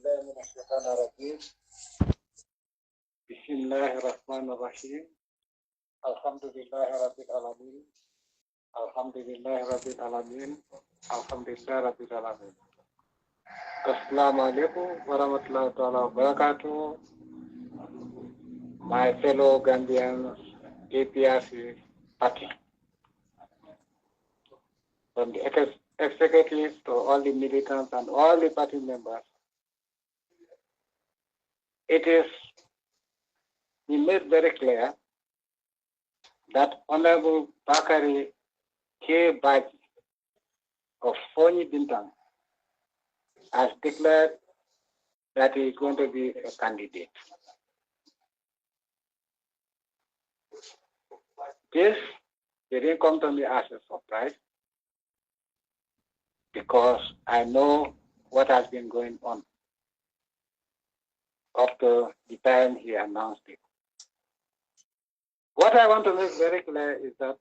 بالله من الشيطان الرجيم بسم الله الرحمن الرحيم الحمد لله رب العالمين الحمد لله رب العالمين الحمد لله رب العالمين. Assalamu alaikum warahmatullahi wabarakatuh. My fellow Gambians, APRC party, from the executives to all the militants and all the party members, it is made very clear that Honorable Bakary K Badjie of Fonyi Bintang has declared that he is going to be a candidate. This didn't come to me as a surprise because I know what has been going on up to the time he announced it. What I want to make very clear is that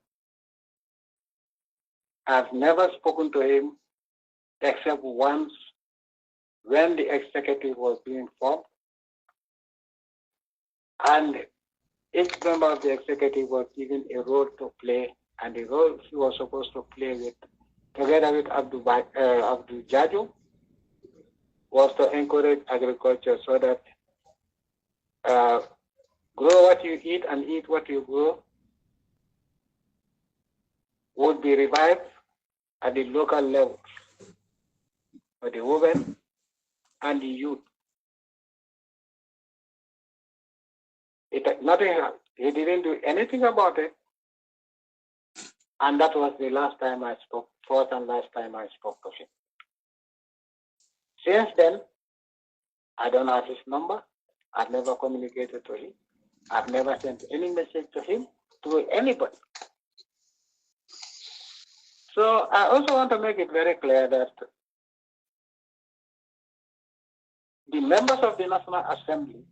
I've never spoken to him except once when the executive was being formed, and each member of the executive was given a role to play, and the role he was supposed to play with, together with Abdul Jaju, was to encourage agriculture so that grow what you eat and eat what you grow would be revived at the local level for the women and the youth. He didn't do anything about it, and that was the last time I spoke, first and last time I spoke to him. Since then, I don't have his number. I've never communicated to him. I've never sent any message to him, to anybody. So I also want to make it very clear that the members of the National Assembly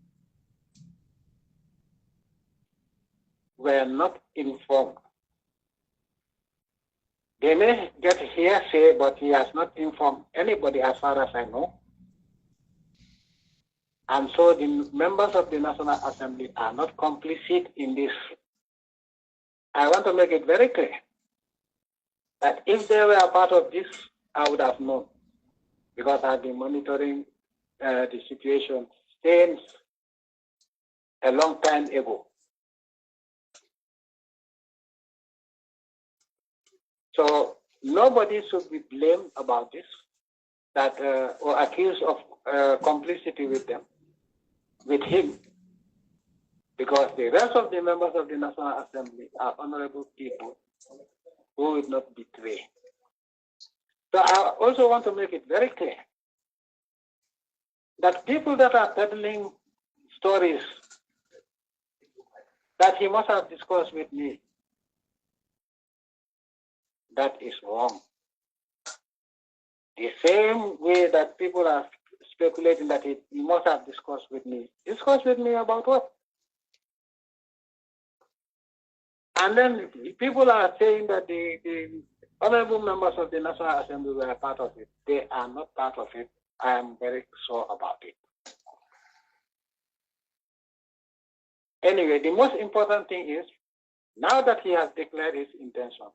were not informed. They may get hearsay, but he has not informed anybody as far as I know. And so the members of the National Assembly are not complicit in this. I want to make it very clear that if they were a part of this, I would have known, because I've been monitoring the situation since a long time ago. So nobody should be blamed about this, that or accused of complicity with him, because the rest of the members of the National Assembly are honorable people who will not betray. So I also want to make it very clear that people that are peddling stories that he must have discussed with me, that is wrong. The same way that people are speculating that he must have discussed with me. Discussed with me about what? And then people are saying that the honorable members of the National Assembly were a part of it. They are not part of it. I am very sure about it. Anyway, the most important thing is, now that he has declared his intention,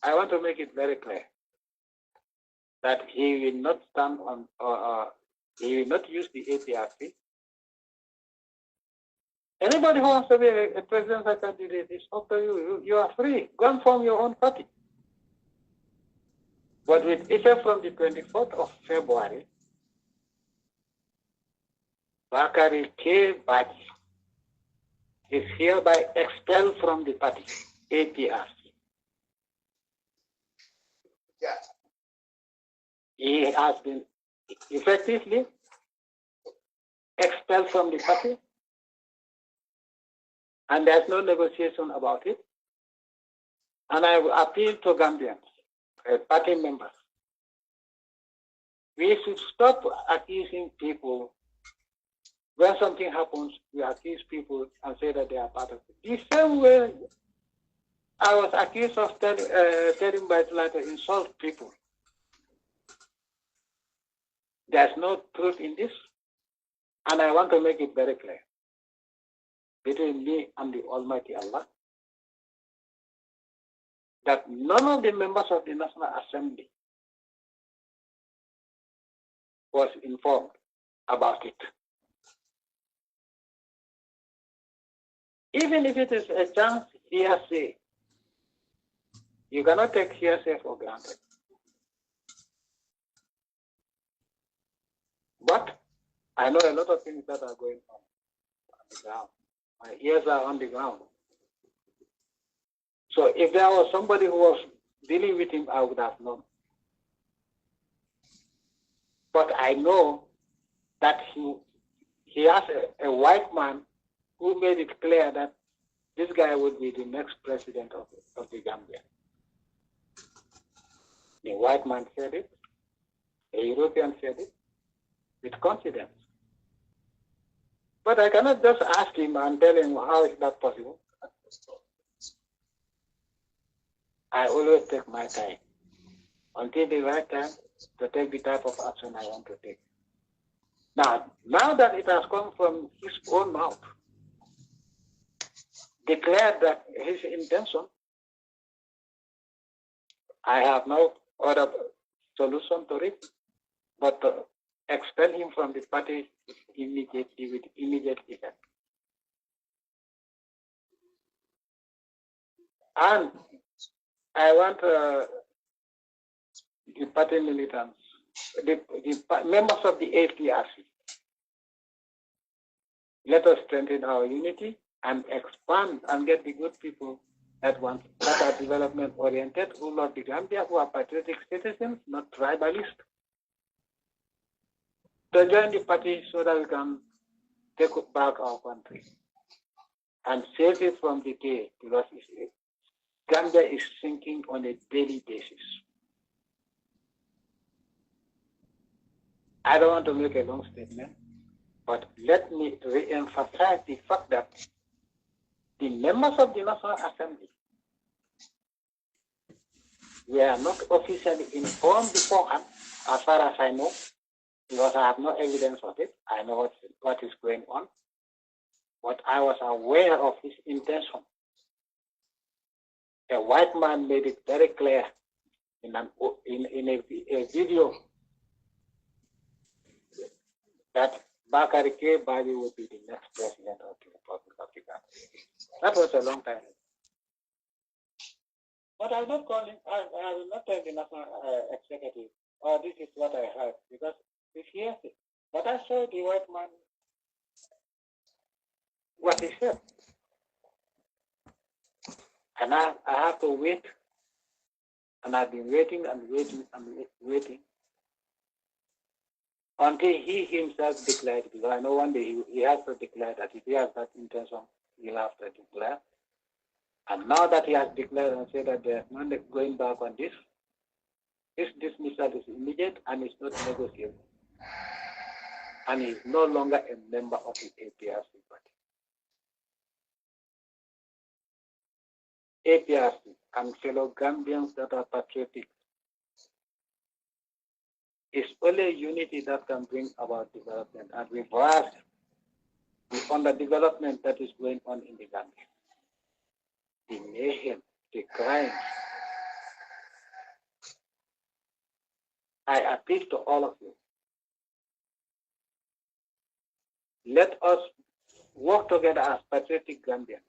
I want to make it very clear that he will not stand on, he will not use the APRC. Anybody who wants to be a presidential candidate, is up to you. You are free. Go and form your own party. But with effect from the 24th of February, Bakary K Badjie is hereby expelled from the party, APRC. Yes. He has been effectively expelled from the party, and there's no negotiation about it. And I will appeal to Gambians, party members. We should stop accusing people. When something happens, we accuse people and say that they are part of it. The same way I was accused of telling Badjie to insult people. There's no truth in this. And I want to make it very clear between me and the Almighty Allah that none of the members of the National Assembly was informed about it. Even if it is a chance hearsay, you cannot take hearsay for granted. But I know a lot of things that are going on the ground. My ears are on the ground. So if there was somebody who was dealing with him, I would have known. But I know that he has a white man who made it clear that this guy would be the next president of the Gambia. The white man said it, a European said it, with confidence. But I cannot just ask him and tell him how is that possible. I always take my time until the right time to take the type of action I want to take. Now that it has come from his own mouth, declared that his intention, I have no other solution to it but to expel him from the party immediately with immediate effect. And I want the party militants, the members of the APRC, let us strengthen our unity and expand and get the good people that are development oriented, who love the Gambia, who are patriotic citizens, not tribalists, to join the party so that we can take back our country and save it from decay, because Gambia is sinking on a daily basis. I don't want to make a long statement, but let me re-emphasize the fact that the members of the National Assembly were not officially informed beforehand, as far as I know, because I have no evidence of it. I know what is going on, but I was aware of his intention. A white man made it very clear in a video that Bakary K Badjie would be the next president of the Republic of the Gambia. That was a long time ago. But I will not call him, I will not tell the National Executive, oh, this is what I heard, because it's hearsay. But I saw the white man, what he said. And I have to wait, and I've been waiting and waiting and waiting until he himself declared, because I know one day he has to declare that if he has that intention, he'll have to declare. And now that he has declared and said that there's no going back on this dismissal is immediate and it's not negotiable. And he's no longer a member of the APRC party. APRC and fellow Gambians that are patriotic, it's only unity that can bring about development and reverse the underdevelopment that is going on in the Gambia. The mayhem, the crime. I appeal to all of you. Let us work together as patriotic Gambians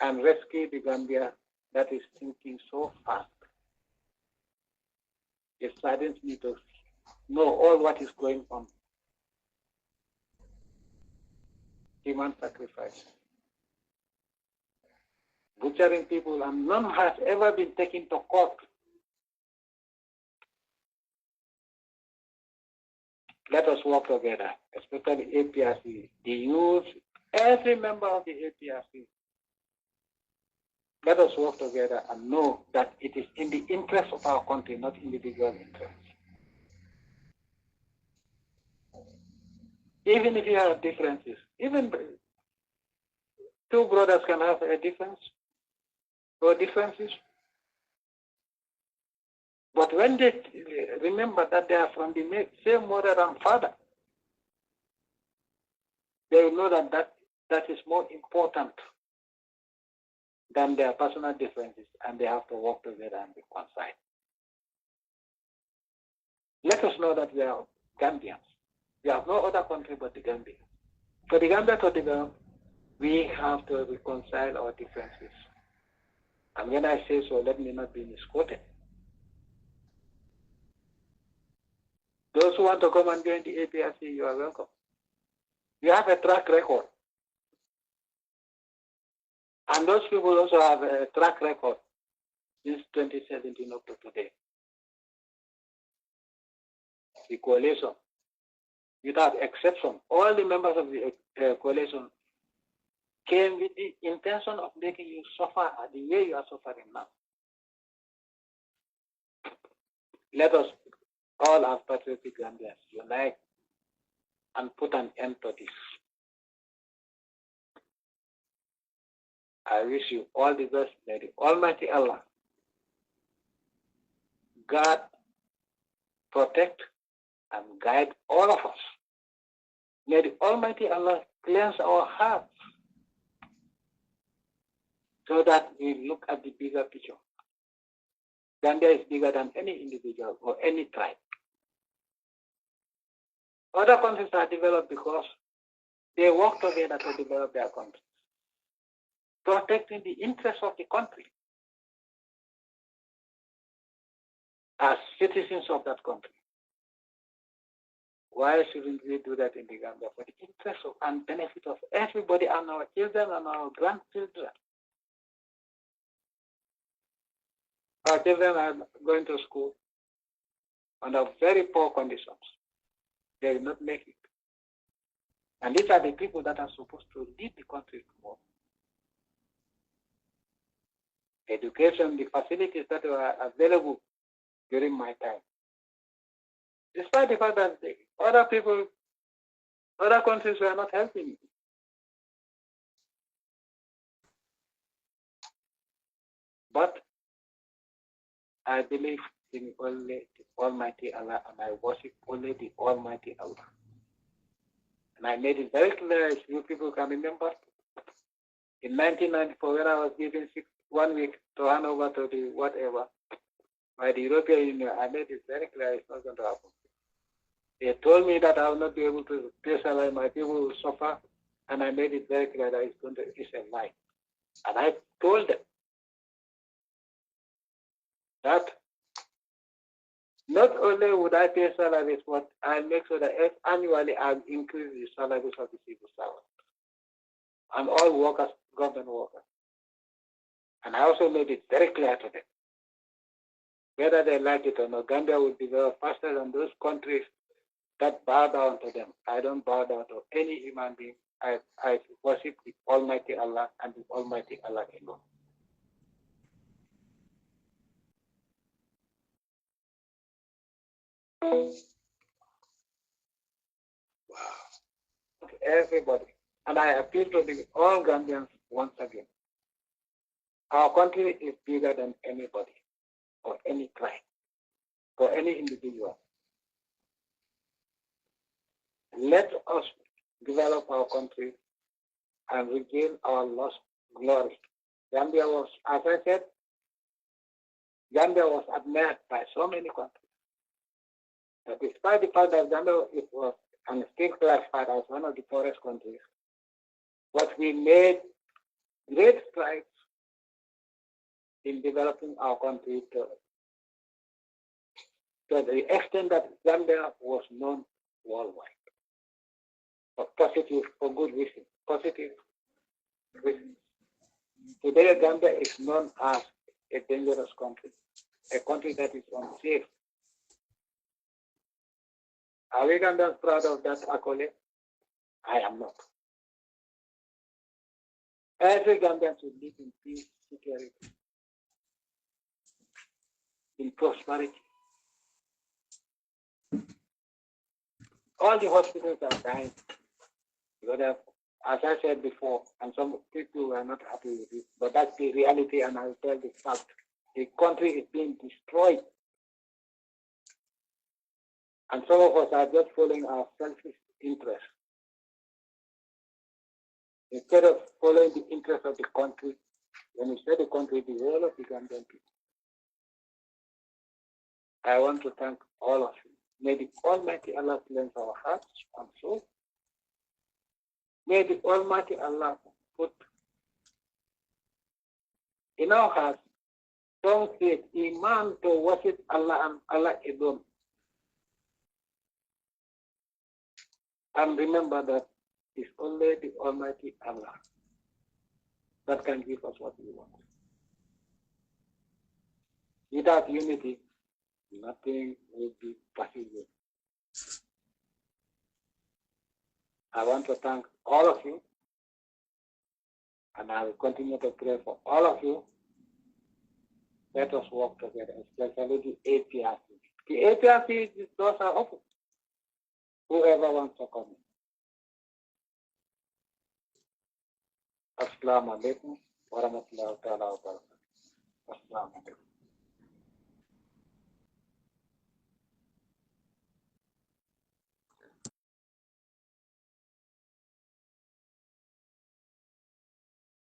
and rescue the Gambia that is sinking so fast. It saddens me to know all what is going on. Human sacrifice. Butchering people, and none has ever been taken to court. Let us work together, especially APRC, the youth, every member of the APRC. Let us work together and know that it is in the interest of our country, not individual interests. Even if you have differences, even two brothers can have a difference or differences. But when they remember that they are from the same mother and father, they know that is more important than their personal differences, and they have to work together and reconcile. Let us know that we are Gambians. We have no other country but the Gambia. For the Gambia to develop, we have to reconcile our differences. And when I say so, let me not be misquoted. Those who want to come and join the APRC, you are welcome. You have a track record. And those people also have a track record since 2017 up to today. The coalition, without exception, all the members of the coalition came with the intention of making you suffer the way you are suffering now. Let us all as patriotic Gambians unite and put an end to this. I wish you all the best. May the Almighty Allah guard, protect, and guide all of us. May the Almighty Allah cleanse our hearts so that we look at the bigger picture. Gambia is bigger than any individual or any tribe. Other countries are developed because they work together to develop their countries, protecting the interests of the country as citizens of that country. Why shouldn't we do that in the Gambia? For the interest of and benefit of everybody and our children and our grandchildren. Our children are going to school under very poor conditions. They will not make it. And these are the people that are supposed to lead the country tomorrow. Education, the facilities that were available during my time. Despite the fact that other countries were not helping me. But I believe in only the Almighty Allah, and I worship only the Almighty Allah. And I made it very clear, as you people can remember, in 1994, when I was given 1 week to hand over to the whatever, by the European Union, I made it very clear it's not going to happen. They told me that I will not be able to pay salary, my people will suffer, and I made it very clear that it's a lie. And I told them that not only would I pay salaries, but I'll make sure that annually I'll increase the salaries of the civil servants and all workers, government workers. And I also made it very clear to them, whether they like it or not, Gambia will develop faster than those countries that bow down to them. I don't bow down to any human being. I worship the Almighty Allah and the Almighty Allah alone. Wow. Everybody. And I appeal to all Gambians once again. Our country is bigger than anybody or any tribe or any individual. Let us develop our country and regain our lost glory. Gambia was, as I said, Gambia was admired by so many countries. But despite the fact that Gambia was and still classified as one of the poorest countries, but we made great strides in developing our country to the extent that Gambia was known worldwide. For positive, for good reason, positive reasons. Today, Gambia is known as a dangerous country, a country that is unsafe. Are we Gambians proud of that accolade? I am not. Every Gambian should live in peace, security, in prosperity. All the hospitals are dying. As I said before, and some people are not happy with it, but that's the reality, and I'll tell the fact. The country is being destroyed. And some of us are just following our selfish interests. Instead of following the interest of the country, when you say the country, the whole of the Gambian people. I want to thank all of you. May the Almighty Allah cleanse our hearts and souls. May the Almighty Allah put in our hearts strong faith, iman to worship Allah and Allah alone. And remember that it's only the Almighty Allah that can give us what we want. Without unity, nothing will be possible. I want to thank all of you, and I will continue to pray for all of you. Let us work together, especially the APRC. The APRC, the doors are open. Whoever wants to come in. Assalamu alaikum wa rahmatullahi wa barakatuh. Assalamu alaikum.